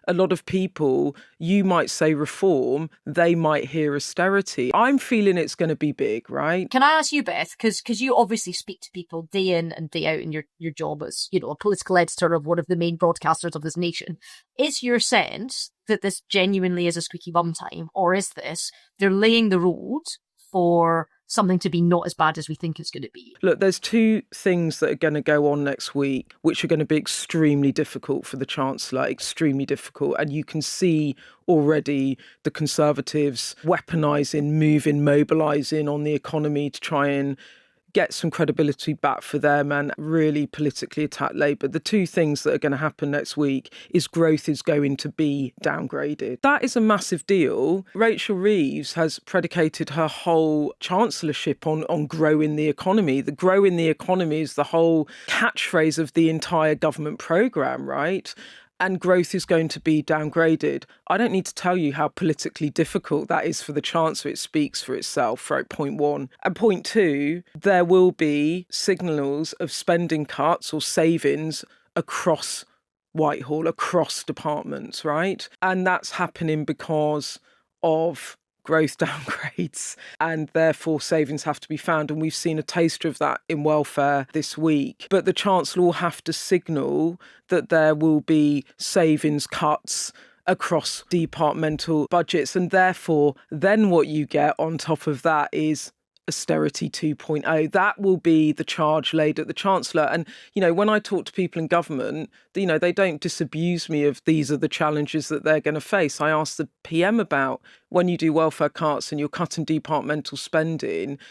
a lot of people, you might say reform, they might hear austerity. I'm feeling it's going to be big, right? Can I ask you, Beth, because you obviously speak to people day in and day out in your job as, a political editor of one of the main broadcasters of this nation. Is your sense that this genuinely is a squeaky bum time, or is this they're laying the road for something to be not as bad as we think it's going to be? Look, there's two things that are going to go on next week, which are going to be extremely difficult for the Chancellor, extremely difficult. And you can see already the Conservatives weaponising, moving, mobilising on the economy to try and get some credibility back for them and really politically attack Labour. The two things that are going to happen next week is growth is going to be downgraded. That is a massive deal. Rachel Reeves has predicated her whole chancellorship on growing the economy. The growing the economy is the whole catchphrase of the entire government programme, right? And growth is going to be downgraded. I don't need to tell you how politically difficult that is for the Chancellor. It speaks for itself, right? Point one. And point two, there will be signals of spending cuts or savings across Whitehall, across departments, right? And that's happening because of growth downgrades, and therefore savings have to be found. And we've seen a taster of that in welfare this week. But the Chancellor will have to signal that there will be savings cuts across departmental budgets. And therefore, then what you get on top of that is austerity 2.0. That will be the charge laid at the Chancellor. And, when I talk to people in government, they don't disabuse me of these are the challenges that they're going to face. I ask the PM about when you do welfare cuts and you're cutting departmental spending,